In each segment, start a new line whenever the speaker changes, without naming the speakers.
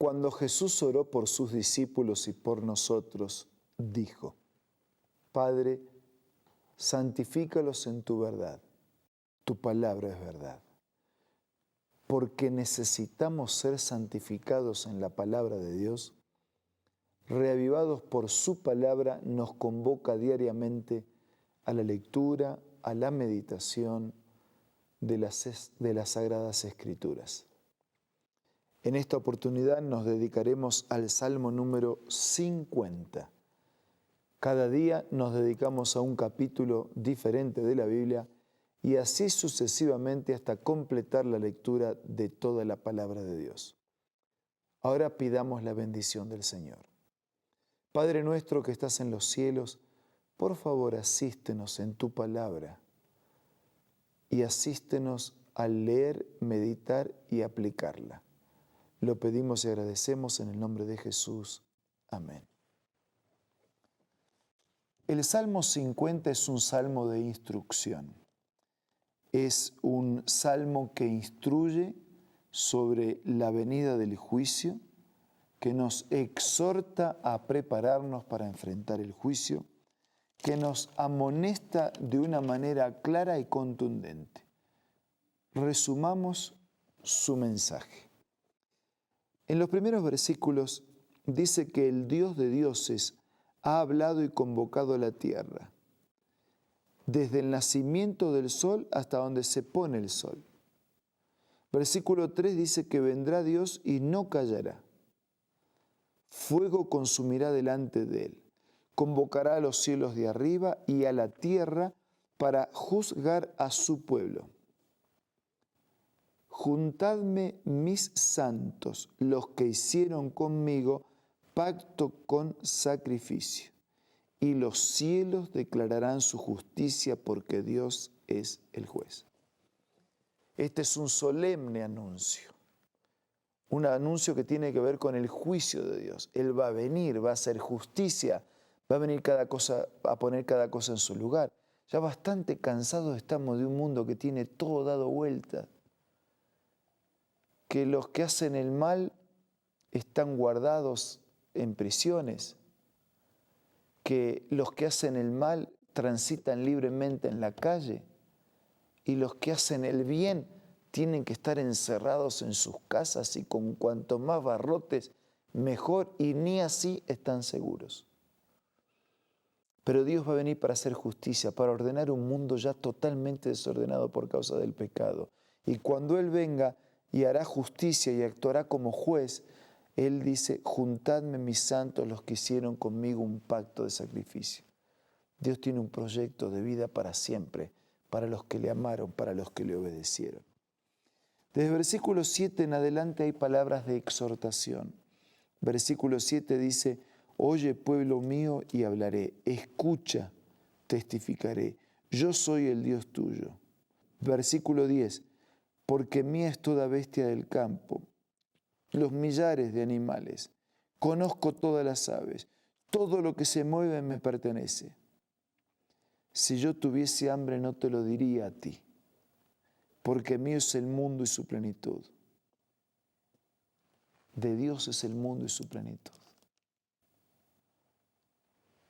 Cuando Jesús oró por sus discípulos y por nosotros, dijo: Padre, santifícalos en tu verdad. Tu palabra es verdad. Porque necesitamos ser santificados en la palabra de Dios, reavivados por su palabra, nos convoca diariamente a la lectura, a la meditación de las Sagradas Escrituras. En esta oportunidad nos dedicaremos al Salmo número 50. Cada día nos dedicamos a un capítulo diferente de la Biblia y así sucesivamente hasta completar la lectura de toda la palabra de Dios. Ahora pidamos la bendición del Señor. Padre nuestro que estás en los cielos, por favor asístenos en tu palabra y asístenos al leer, meditar y aplicarla. Lo pedimos y agradecemos en el nombre de Jesús. Amén. El Salmo 50 es un salmo de instrucción. Es un salmo que instruye sobre la venida del juicio, que nos exhorta a prepararnos para enfrentar el juicio, que nos amonesta de una manera clara y contundente. Resumamos su mensaje. En los primeros versículos dice que el Dios de dioses ha hablado y convocado a la tierra, desde el nacimiento del sol hasta donde se pone el sol. Versículo 3 dice que vendrá Dios y no callará. Fuego consumirá delante de él. Convocará a los cielos de arriba y a la tierra para juzgar a su pueblo. Juntadme mis santos, los que hicieron conmigo pacto con sacrificio, y los cielos declararán su justicia porque Dios es el juez. Este es un solemne anuncio, un anuncio que tiene que ver con el juicio de Dios. Él va a venir, va a hacer justicia, va a venir a poner cada cosa en su lugar. Ya bastante cansados estamos de un mundo que tiene todo dado vuelta, que los que hacen el mal están guardados en prisiones, que los que hacen el mal transitan libremente en la calle y los que hacen el bien tienen que estar encerrados en sus casas y con cuanto más barrotes mejor, y ni así están seguros. Pero Dios va a venir para hacer justicia, para ordenar un mundo ya totalmente desordenado por causa del pecado. Y cuando Él venga y hará justicia y actuará como juez, Él dice: juntadme mis santos, los que hicieron conmigo un pacto de sacrificio. Dios tiene un proyecto de vida para siempre, para los que le amaron, para los que le obedecieron. Desde versículo 7 en adelante hay palabras de exhortación. Versículo 7 dice: oye, pueblo mío, y hablaré. Escucha, testificaré. Yo soy el Dios tuyo. Versículo 10. Porque mía es toda bestia del campo, los millares de animales. Conozco todas las aves. Todo lo que se mueve me pertenece. Si yo tuviese hambre no te lo diría a ti, porque mío es el mundo y su plenitud. De Dios es el mundo y su plenitud.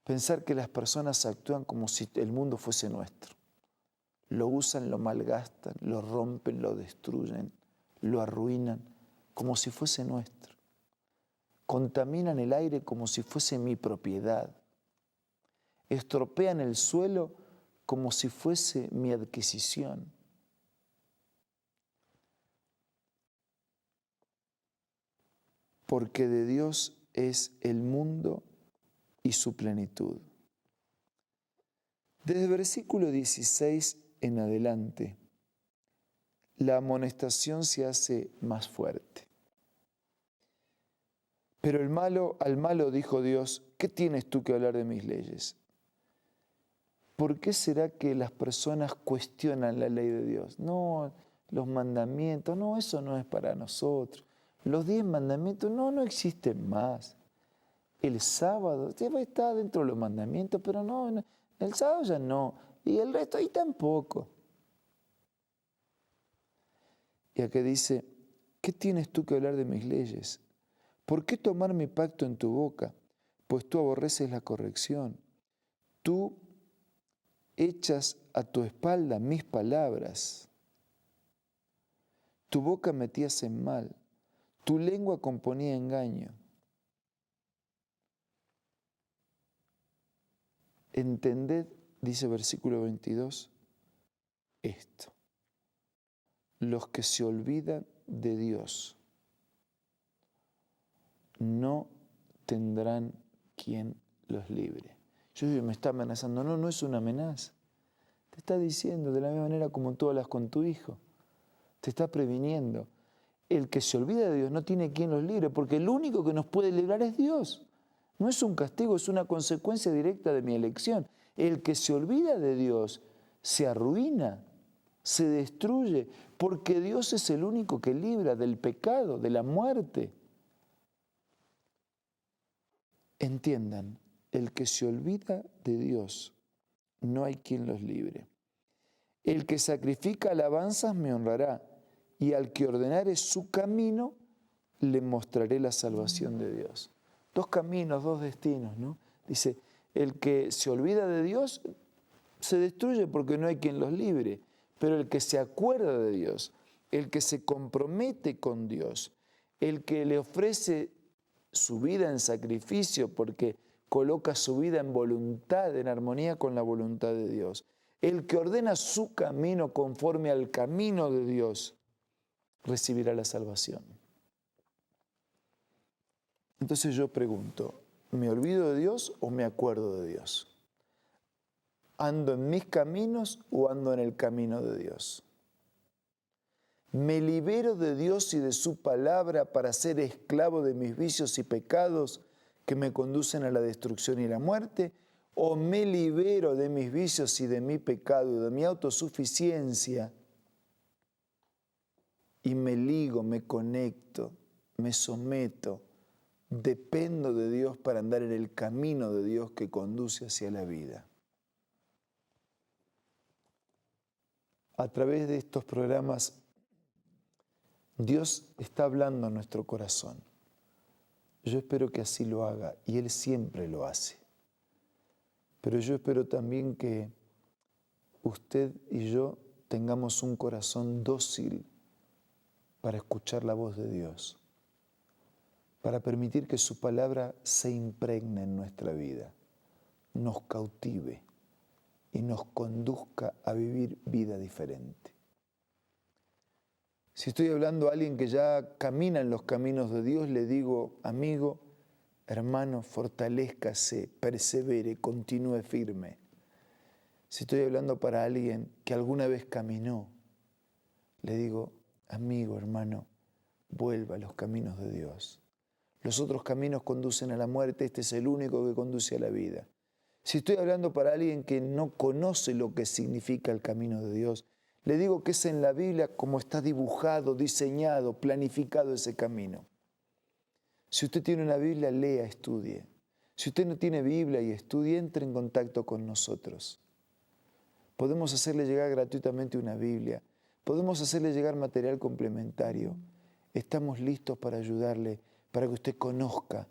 Pensar que las personas actúan como si el mundo fuese nuestro. Lo usan, lo malgastan, lo rompen, lo destruyen, lo arruinan, como si fuese nuestro. Contaminan el aire como si fuese mi propiedad. Estropean el suelo como si fuese mi adquisición. Porque de Dios es el mundo y su plenitud. Desde el versículo 16 en adelante, la amonestación se hace más fuerte. Pero al malo dijo Dios: ¿qué tienes tú que hablar de mis leyes? ¿Por qué será que las personas cuestionan la ley de Dios? No, los mandamientos, no, eso no es para nosotros. Los 10 mandamientos, no existen más. El sábado, está dentro de los mandamientos, pero no, el sábado ya no. Y el resto ahí tampoco. Y aquí dice: ¿qué tienes tú que hablar de mis leyes? ¿Por qué tomar mi pacto en tu boca? Pues tú aborreces la corrección. Tú echas a tu espalda mis palabras. Tu boca metías en mal. Tu lengua componía engaño. Entended, dice versículo 22, esto. Los que se olvidan de Dios no tendrán quien los libre. Yo digo, me está amenazando. No, no es una amenaza. Te está diciendo de la misma manera como tú hablas con tu hijo. Te está previniendo. El que se olvida de Dios no tiene quien los libre, porque el único que nos puede librar es Dios. No es un castigo, es una consecuencia directa de mi elección. El que se olvida de Dios se arruina, se destruye, porque Dios es el único que libra del pecado, de la muerte. Entiendan, el que se olvida de Dios, no hay quien los libre. El que sacrifica alabanzas me honrará, y al que ordenare su camino, le mostraré la salvación de Dios. Dos caminos, dos destinos, ¿no? Dice, el que se olvida de Dios se destruye porque no hay quien los libre, pero el que se acuerda de Dios, el que se compromete con Dios, el que le ofrece su vida en sacrificio porque coloca su vida en voluntad, en armonía con la voluntad de Dios, el que ordena su camino conforme al camino de Dios, recibirá la salvación. Entonces yo pregunto, ¿me olvido de Dios o me acuerdo de Dios? ¿Ando en mis caminos o ando en el camino de Dios? ¿Me libero de Dios y de su palabra para ser esclavo de mis vicios y pecados que me conducen a la destrucción y la muerte? ¿O me libero de mis vicios y de mi pecado y de mi autosuficiencia y me ligo, me conecto, me someto, dependo de Dios para andar en el camino de Dios que conduce hacia la vida? A través de estos programas, Dios está hablando a nuestro corazón. Yo espero que así lo haga, y Él siempre lo hace. Pero yo espero también que usted y yo tengamos un corazón dócil para escuchar la voz de Dios, para permitir que su palabra se impregne en nuestra vida, nos cautive y nos conduzca a vivir vida diferente. Si estoy hablando a alguien que ya camina en los caminos de Dios, le digo, amigo, hermano, fortalézcase, persevere, continúe firme. Si estoy hablando para alguien que alguna vez caminó, le digo, amigo, hermano, vuelva a los caminos de Dios. Los otros caminos conducen a la muerte, este es el único que conduce a la vida. Si estoy hablando para alguien que no conoce lo que significa el camino de Dios, le digo que es en la Biblia como está dibujado, diseñado, planificado ese camino. Si usted tiene una Biblia, lea, estudie. Si usted no tiene Biblia y estudie, entre en contacto con nosotros. Podemos hacerle llegar gratuitamente una Biblia. Podemos hacerle llegar material complementario. Estamos listos para ayudarle, para que usted conozca,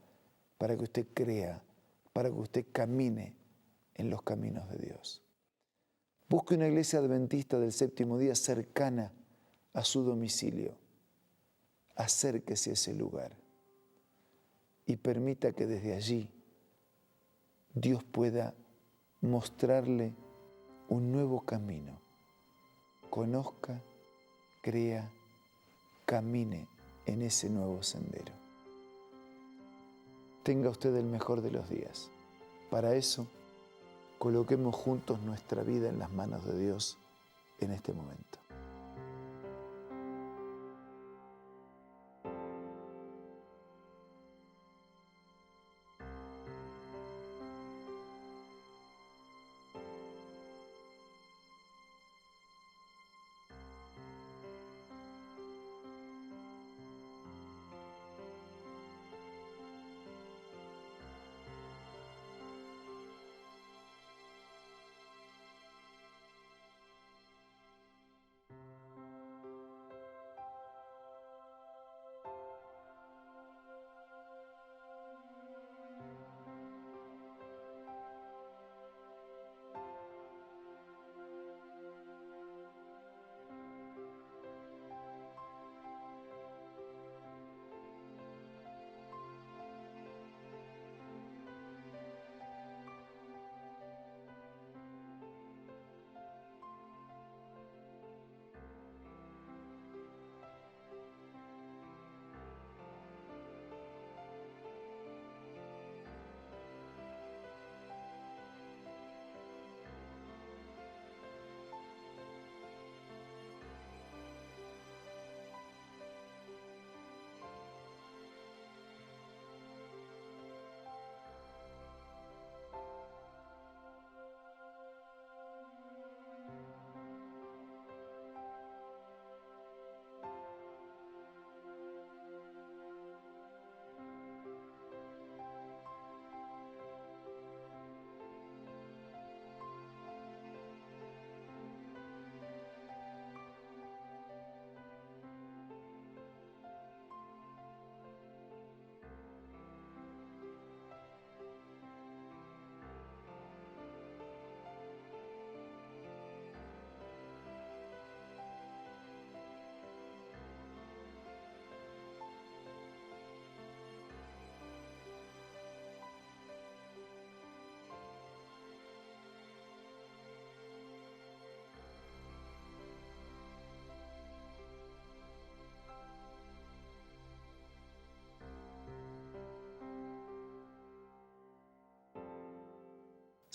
para que usted crea, para que usted camine en los caminos de Dios. Busque una iglesia adventista del séptimo día cercana a su domicilio. Acérquese a ese lugar y permita que desde allí Dios pueda mostrarle un nuevo camino. Conozca, crea, camine en ese nuevo sendero. Tenga usted el mejor de los días. Para eso, coloquemos juntos nuestra vida en las manos de Dios en este momento.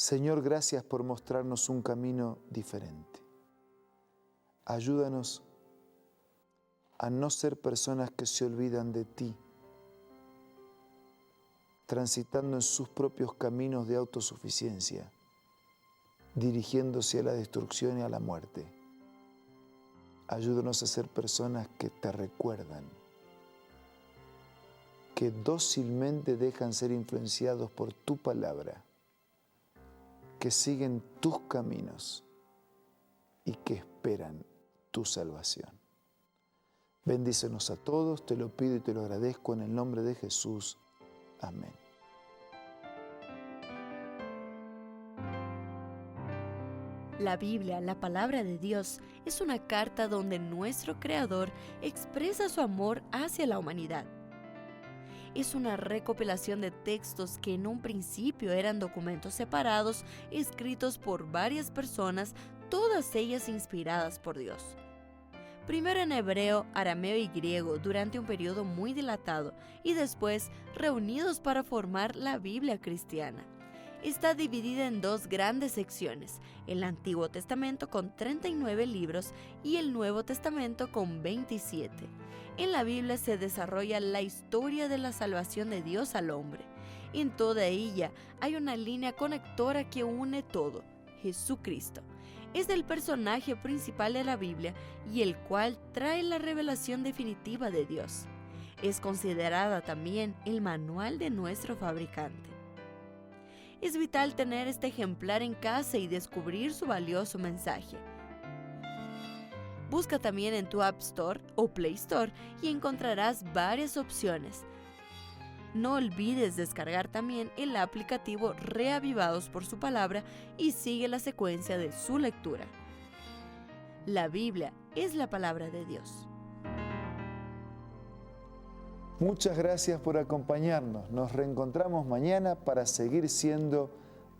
Señor, gracias por mostrarnos un camino diferente. Ayúdanos a no ser personas que se olvidan de ti, transitando en sus propios caminos de autosuficiencia, dirigiéndose a la destrucción y a la muerte. Ayúdanos a ser personas que te recuerdan, que dócilmente dejan ser influenciados por tu palabra, que siguen tus caminos y que esperan tu salvación. Bendícenos a todos, te lo pido y te lo agradezco en el nombre de Jesús. Amén.
La Biblia, la palabra de Dios, es una carta donde nuestro Creador expresa su amor hacia la humanidad. Es una recopilación de textos que en un principio eran documentos separados, escritos por varias personas, todas ellas inspiradas por Dios. Primero en hebreo, arameo y griego durante un periodo muy dilatado y después reunidos para formar la Biblia cristiana. Está dividida en dos grandes secciones, el Antiguo Testamento con 39 libros y el Nuevo Testamento con 27. En la Biblia se desarrolla la historia de la salvación de Dios al hombre. En toda ella hay una línea conectora que une todo, Jesucristo. Es el personaje principal de la Biblia y el cual trae la revelación definitiva de Dios. Es considerada también el manual de nuestro fabricante. Es vital tener este ejemplar en casa y descubrir su valioso mensaje. Busca también en tu App Store o Play Store y encontrarás varias opciones. No olvides descargar también el aplicativo Reavivados por su palabra y sigue la secuencia de su lectura. La Biblia es la palabra de Dios.
Muchas gracias por acompañarnos. Nos reencontramos mañana para seguir siendo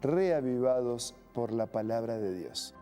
reavivados por la palabra de Dios.